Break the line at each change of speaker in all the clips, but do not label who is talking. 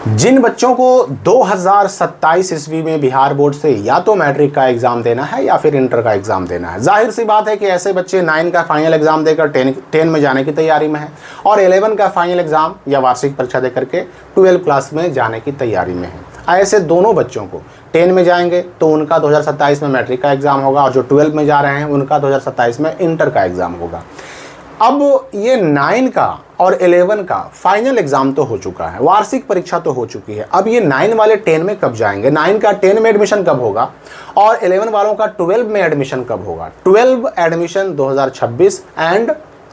जिन बच्चों को 2027 ईस्वी में बिहार बोर्ड से या तो मैट्रिक का एग्जाम देना है या फिर इंटर का एग्जाम देना है, जाहिर सी बात है कि ऐसे बच्चे 9 का फाइनल एग्जाम देकर 10 में जाने की तैयारी में है और 11 का फाइनल एग्जाम या वार्षिक परीक्षा देकर के 12 क्लास में जाने की तैयारी में है। ऐसे दोनों बच्चों को 10 में जाएंगे तो उनका 2027 में मैट्रिक का एग्जाम होगा और जो 12 में जा रहे हैं उनका 2027 में इंटर का एग्जाम होगा। अब ये 9 का और 11 का फाइनल एग्जाम तो हो चुका है, वार्षिक परीक्षा तो हो चुकी है। अब ये 9 वाले 10 में कब जाएंगे, 9 का 10 में एडमिशन कब होगा और 11 वालों का 12 में एडमिशन कब होगा। 12 एडमिशन 2026 एंड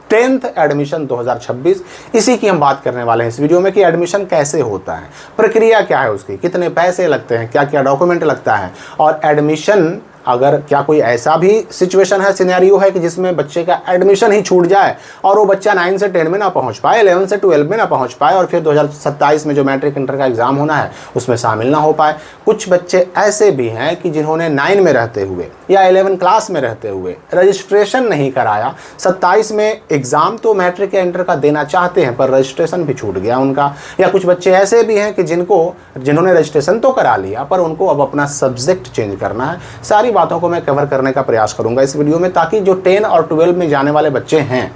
10th एडमिशन 2026, इसी की हम बात करने वाले हैं इस वीडियो में कि एडमिशन कैसे होता है, प्रक्रिया क्या है उसकी, कितने पैसे लगते हैं, क्या क्या डॉक्यूमेंट लगता है और एडमिशन अगर क्या कोई ऐसा भी सिचुएशन है, सिनेरियो है कि जिसमें बच्चे का एडमिशन ही छूट जाए और वो बच्चा 9 से 10 में ना पहुंच पाए, 11 से 12 में ना पहुंच पाए और फिर 2027 में जो मैट्रिक इंटर का एग्जाम होना है उसमें शामिल ना हो पाए। कुछ बच्चे ऐसे भी हैं कि जिन्होंने 9 में रहते हुए या 11 क्लास में रहते हुए रजिस्ट्रेशन नहीं कराया, 27 में एग्जाम तो मैट्रिक या इंटर का देना चाहते हैं पर रजिस्ट्रेशन भी छूट गया उनका। या कुछ बच्चे ऐसे भी हैं कि जिन्होंने रजिस्ट्रेशन तो करा लिया पर उनको अब अपना सब्जेक्ट चेंज करना है। सारी बातों को मैं कवर करने का प्रयास करूंगा इस वीडियो में ताकि जो 10 और 12 में जाने वाले बच्चे हैं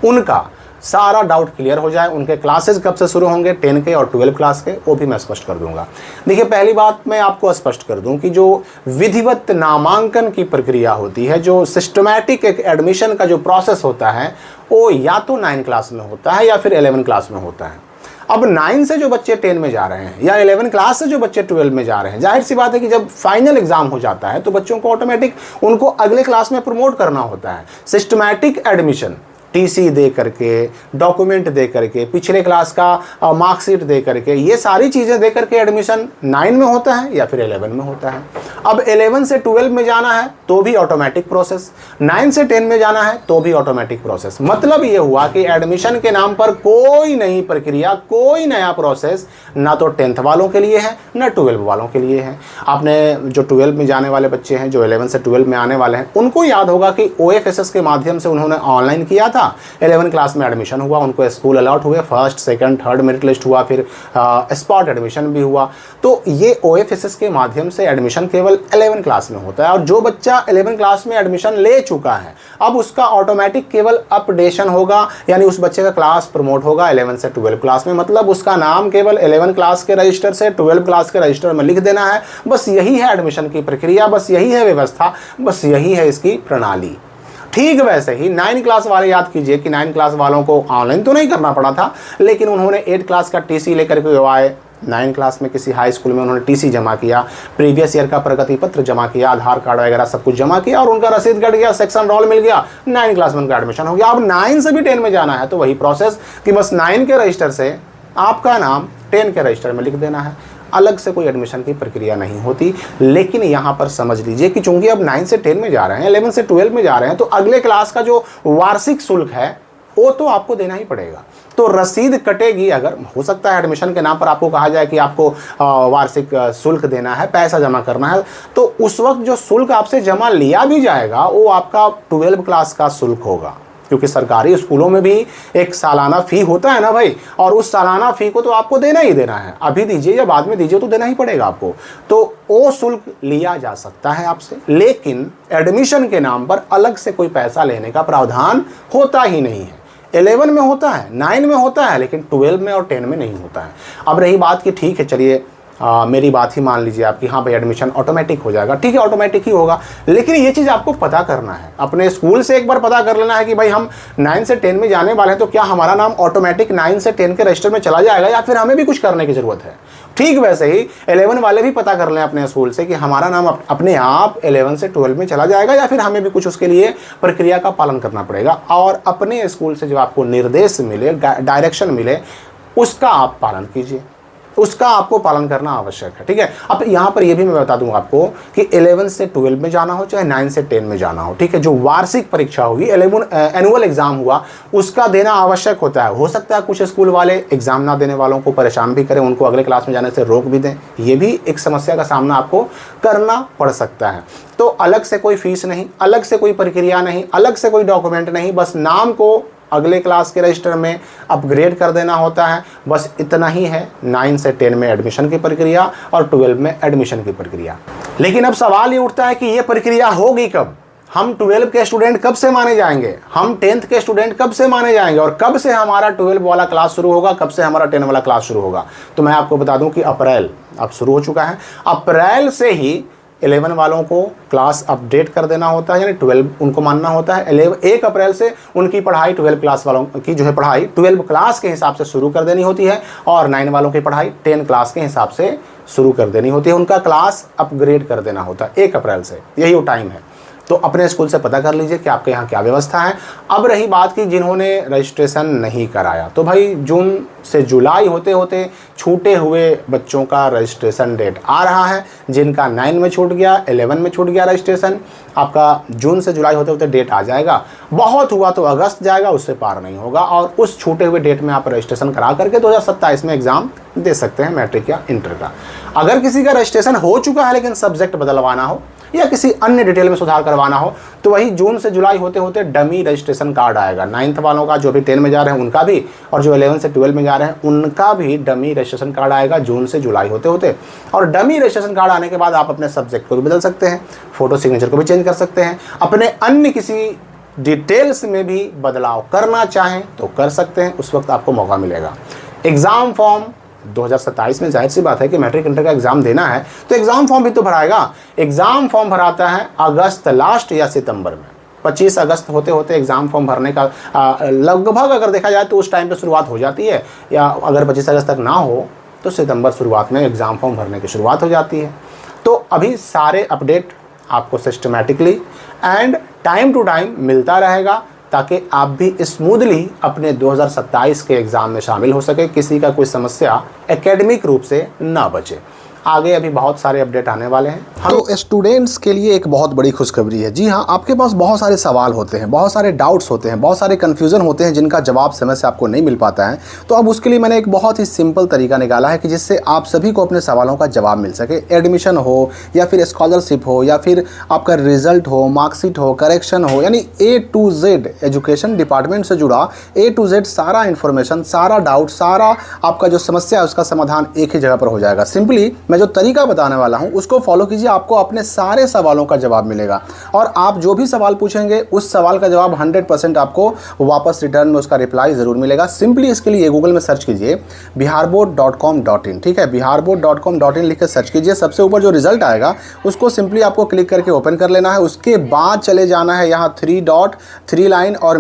उनका सारा डाउट क्लियर हो जाए। उनके क्लासेस कब से शुरू होंगे 10 के और 12 क्लास के, वो भी मैं स्पष्ट कर दूंगा। देखिए, पहली बात मैं आपको स्पष्ट कर दूं कि जो विधिवत नामांकन की प्रक्रिया होती है, जो सिस्टमैटिक एक एडमिशन का जो प्रोसेस होता है, वो या तो 9 क्लास में होता है या फिर 11 क्लास में होता है। अब 9 से जो बच्चे 10 में जा रहे हैं या 11 क्लास से जो बच्चे 12 में जा रहे हैं, जाहिर सी बात है कि जब फाइनल एग्जाम हो जाता है तो बच्चों को ऑटोमेटिक उनको अगले क्लास में प्रमोट करना होता है। सिस्टमैटिक एडमिशन टीसी दे करके, डॉक्यूमेंट दे करके, पिछले क्लास का मार्कशीट दे करके, ये सारी चीज़ें दे करके एडमिशन 9 में होता है या फिर 11 में होता है। अब 11 से 12 में जाना है तो भी ऑटोमेटिक प्रोसेस, 9 से 10 में जाना है तो भी ऑटोमेटिक प्रोसेस। मतलब ये हुआ कि एडमिशन के नाम पर कोई नई प्रक्रिया, कोई नया प्रोसेस ना तो 10th वालों के लिए है ना 12 वालों के लिए है। आपने जो 12 में जाने वाले बच्चे हैं, जो 11 से 12 में आने वाले हैं, उनको याद होगा कि OFSS के माध्यम से उन्होंने ऑनलाइन किया था, 11 क्लास में एडमिशन हुआ, उनको स्कूल अलॉट हुए, first second third merit list हुआ, फिर स्पॉट एडमिशन भी हुआ। तो ये OFSS के माध्यम से एडमिशन केवल 11 क्लास में होता है और जो बच्चा 11 क्लास में एडमिशन ले चुका है अब उसका ऑटोमेटिक केवल अपडेशन होगा, यानी उस बच्चे का क्लास प्रमोट होगा 11 से 12 क्लास में। मतलब उसका नाम केवल 11 क्लास के रजिस्टर से 12 क्लास के रजिस्टर में लिख देना है। बस यही है एडमिशन की प्रक्रिया, बस यही है व्यवस्था, बस यही है इसकी प्रणाली। ठीक वैसे ही 9 क्लास वाले याद कीजिए कि 9 क्लास वालों को ऑनलाइन तो नहीं करना पड़ा था, लेकिन उन्होंने 8 क्लास का टीसी लेकर के आए। 9 क्लास में किसी हाई स्कूल में उन्होंने टीसी जमा किया, प्रीवियस ईयर का प्रगति पत्र जमा किया, आधार कार्ड वगैरह सब कुछ जमा किया और उनका रसीद कट गया, सेक्शन रोल मिल गया, 9 क्लास में उनका एडमिशन हो गया। अब 9 से भी 10 में जाना है तो वही प्रोसेस कि बस 9 के रजिस्टर से आपका नाम 10 के रजिस्टर में लिख देना है। अलग से कोई एडमिशन की प्रक्रिया नहीं होती। लेकिन यहाँ पर समझ लीजिए कि चूंकि अब 9 से 10 में जा रहे हैं, 11 से 12 में जा रहे हैं, तो अगले क्लास का जो वार्षिक शुल्क है वो तो आपको देना ही पड़ेगा। तो रसीद कटेगी, अगर हो सकता है एडमिशन के नाम पर आपको कहा जाए कि आपको वार्षिक शुल्क देना है, पैसा जमा करना है, तो उस वक्त जो शुल्क आपसे जमा लिया भी जाएगा वो आपका 12 क्लास का शुल्क होगा, क्योंकि सरकारी स्कूलों में भी एक सालाना फ़ी होता है ना भाई, और उस सालाना फ़ी को तो आपको देना ही देना है। अभी दीजिए या बाद में दीजिए तो देना ही पड़ेगा आपको। तो वो शुल्क लिया जा सकता है आपसे, लेकिन एडमिशन के नाम पर अलग से कोई पैसा लेने का प्रावधान होता ही नहीं है। 11 में होता है, 9 में होता है, लेकिन 12 में और 10 में नहीं होता है। अब रही बात कि ठीक है, चलिए मेरी बात ही मान लीजिए आपकी, हाँ भाई एडमिशन ऑटोमेटिक हो जाएगा, ठीक है ऑटोमेटिक ही होगा, लेकिन ये चीज़ आपको पता करना है, अपने स्कूल से एक बार पता कर लेना है कि भाई हम 9 से 10 में जाने वाले हैं तो क्या हमारा नाम ऑटोमेटिक 9 से 10 के रजिस्टर में चला जाएगा या फिर हमें भी कुछ करने की ज़रूरत है। ठीक वैसे ही 11 वाले भी पता कर लें अपने स्कूल से कि हमारा नाम अपने आप 11 से 12 में चला जाएगा या फिर हमें भी कुछ उसके लिए प्रक्रिया का पालन करना पड़ेगा। और अपने स्कूल से जो आपको निर्देश मिले, डायरेक्शन मिले, उसका आप पालन कीजिए, उसका आपको पालन करना आवश्यक है। ठीक है, अब यहाँ पर ये भी मैं बता दूंगा आपको कि 11 से 12 में जाना हो चाहे 9 से 10 में जाना हो, ठीक है, जो वार्षिक परीक्षा होगी, एनुअल एग्जाम हुआ, उसका देना आवश्यक होता है। हो सकता है कुछ स्कूल वाले एग्जाम ना देने वालों को परेशान भी करें, उनको अगले क्लास में जाने से रोक भी दें, ये भी एक समस्या का सामना आपको करना पड़ सकता है। तो अलग से कोई फीस नहीं, अलग से कोई प्रक्रिया नहीं, अलग से कोई डॉक्यूमेंट नहीं, बस नाम को अगले क्लास के रजिस्टर में अपग्रेड कर देना होता है। बस इतना ही है 9 से 10 में एडमिशन की प्रक्रिया और 12 में एडमिशन की प्रक्रिया। लेकिन अब सवाल ये उठता है कि ये प्रक्रिया होगी कब? हम 12 के स्टूडेंट कब से माने जाएंगे? हम 10th के स्टूडेंट कब से माने जाएंगे? और कब से हमारा 12 वाला क्लास शुरू होगा? कब से हमारा 10 वाला क्लास शुरू होगा? तो मैं आपको बता दूं कि अप्रैल अब शुरू हो चुका है। अप्रैल से ही 11 वालों को क्लास अपडेट कर देना होता है, यानी 12 उनको मानना होता है। 1 अप्रैल से उनकी पढ़ाई 12 क्लास वालों की जो है पढ़ाई 12 क्लास के हिसाब से शुरू कर देनी होती है और 9 वालों की पढ़ाई 10 क्लास के हिसाब से शुरू कर देनी होती है। उनका क्लास अपग्रेड कर देना होता है 1 अप्रैल से, यही वो टाइम है। तो अपने स्कूल से पता कर लीजिए कि आपके यहाँ क्या व्यवस्था है। अब रही बात कि जिन्होंने रजिस्ट्रेशन नहीं कराया, तो भाई जून से जुलाई होते होते छूटे हुए बच्चों का रजिस्ट्रेशन डेट आ रहा है। जिनका 9 में छूट गया, 11 में छूट गया रजिस्ट्रेशन, आपका जून से जुलाई होते होते डेट आ जाएगा। बहुत हुआ तो अगस्त जाएगा, उससे पार नहीं होगा। और उस छूटे हुए डेट में आप रजिस्ट्रेशन करा करके 2027 में एग्ज़ाम दे सकते हैं, मैट्रिक या इंटर का। अगर किसी का रजिस्ट्रेशन हो चुका है लेकिन सब्जेक्ट बदलवाना हो या किसी अन्य डिटेल में सुधार करवाना हो, तो वही जून से जुलाई होते होते डमी रजिस्ट्रेशन कार्ड आएगा। 9th वालों का, जो भी 10 में जा रहे हैं उनका भी, और जो 11 से 12 में जा रहे हैं उनका भी डमी रजिस्ट्रेशन कार्ड आएगा जून से जुलाई होते होते। और डमी रजिस्ट्रेशन कार्ड आने के बाद आप अपने सब्जेक्ट को भी बदल सकते हैं, फोटो सिग्नेचर को भी चेंज कर सकते हैं, अपने अन्य किसी डिटेल्स में भी बदलाव करना चाहें तो कर सकते हैं, उस वक्त आपको मौका मिलेगा। एग्ज़ाम फॉर्म 2027 में जाहिर सी बात है कि मैट्रिक इंटर का एग्ज़ाम देना है तो एग्ज़ाम फॉर्म भी तो भराएगा। एग्ज़ाम फॉर्म भराता है अगस्त लास्ट या सितंबर में। 25 अगस्त होते होते एग्ज़ाम फॉर्म भरने का लगभग अगर देखा जाए तो उस टाइम पे शुरुआत हो जाती है, या अगर 25 अगस्त तक ना हो तो सितंबर शुरुआत में एग्ज़ाम फॉर्म भरने की शुरुआत हो जाती है। तो अभी सारे अपडेट आपको systematically and time to time मिलता रहेगा, ताकि आप भी स्मूथली अपने 2027 के एग्ज़ाम में शामिल हो सके, किसी का कोई समस्या एकेडमिक रूप से ना बचे। आगे अभी बहुत सारे अपडेट आने वाले हैं। तो स्टूडेंट्स के लिए एक बहुत बड़ी खुशखबरी है। जी हाँ, आपके पास बहुत सारे सवाल होते हैं, बहुत सारे डाउट्स होते हैं, बहुत सारे कन्फ्यूज़न होते हैं जिनका जवाब समय से आपको नहीं मिल पाता है। तो अब उसके लिए मैंने एक बहुत ही सिंपल तरीका निकाला है कि जिससे आप सभी को अपने सवालों का जवाब मिल सके। एडमिशन हो या फिर स्कॉलरशिप हो या फिर आपका रिजल्ट हो, मार्कशीट हो, करेक्शन हो, यानी A to Z education department से जुड़ा A to Z सारा इन्फॉर्मेशन, सारा डाउट, सारा आपका जो समस्या है उसका समाधान एक ही जगह पर हो जाएगा। सिंपली मैं जो तरीका बताने वाला हूं उसको फॉलो कीजिए, आपको अपने सारे सवालों का जवाब मिलेगा। और आप जो भी सवाल पूछेंगे उस सवाल का जवाब 100% आपको वापस रिटर्न में उसका रिप्लाई ज़रूर मिलेगा। सिंपली इसके लिए गूगल में सर्च कीजिए biharboard.com.in, ठीक है, biharboard.com.in लिख कर सर्च कीजिए। सबसे ऊपर जो रिजल्ट आएगा उसको सिंपली आपको क्लिक करके ओपन कर लेना है। उसके बाद चले जाना है यहाँ 3 डॉट 3 लाइन और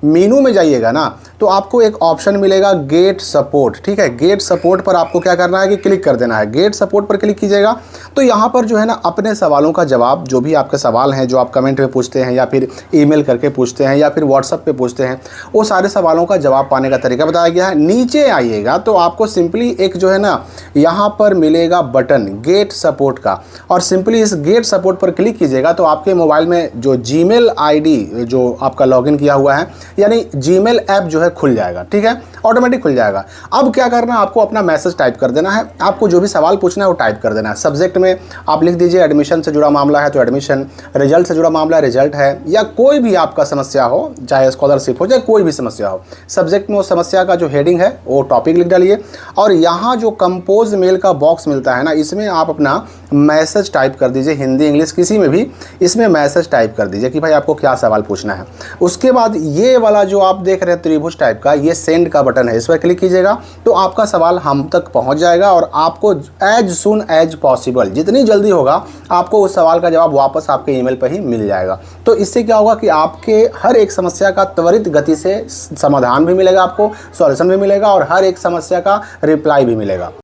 मीनू में जाइएगा ना, तो आपको एक ऑप्शन मिलेगा गेट सपोर्ट, ठीक है। गेट सपोर्ट पर आपको क्या करना है कि क्लिक कर देना है। गेट सपोर्ट पर क्लिक कीजिएगा तो यहाँ पर जो है ना अपने सवालों का जवाब, जो भी आपके सवाल हैं जो आप कमेंट में पूछते हैं या फिर ईमेल करके पूछते हैं या फिर व्हाट्सएप पे पूछते हैं, वो सारे सवालों का जवाब पाने का तरीका बताया गया है। नीचे आइएगा तो आपको सिंपली एक जो है ना यहाँ पर मिलेगा बटन गेट सपोर्ट का, और सिंपली इस गेट सपोर्ट पर क्लिक कीजिएगा तो आपके मोबाइल में जो जीमेल ID जो आपका लॉगिन किया हुआ है, यानी जीमेल ऐप जो है खुल जाएगा, ठीक है, ऑटोमेटिक खुल जाएगा। अब क्या करना है, आपको अपना मैसेज टाइप कर देना है। आपको जो भी सवाल पूछना है वो टाइप कर देना है। सब्जेक्ट में आप लिख दीजिए एडमिशन से जुड़ा मामला है तो एडमिशन, रिजल्ट से जुड़ा मामला रिजल्ट है, या कोई भी आपका समस्या हो, चाहे स्कॉलरशिप हो चाहे कोई भी समस्या हो। सब्जेक्ट में वो समस्या का जो हेडिंग है वो टॉपिक लिख डालिए, और यहाँ जो कंपोज मेल का बॉक्स मिलता है ना, इसमें आप अपना मैसेज टाइप कर दीजिए, हिंदी इंग्लिश किसी में भी इसमें मैसेज टाइप कर दीजिए कि भाई आपको क्या सवाल पूछना है। उसके बाद ये वाला जो आप देख रहे हैं त्रिभुज टाइप का, ये सेंड का बटन है, इस पर क्लिक कीजिएगा तो आपका सवाल हम तक पहुंच जाएगा, और आपको एज सुन एज पॉसिबल, जितनी जल्दी होगा आपको उस सवाल का जवाब वापस आपके ईमेल पर ही मिल जाएगा। तो इससे क्या होगा कि आपके हर एक समस्या का त्वरित गति से समाधान भी मिलेगा, आपको सॉल्यूशन भी मिलेगा, और हर एक समस्या का रिप्लाई भी मिलेगा।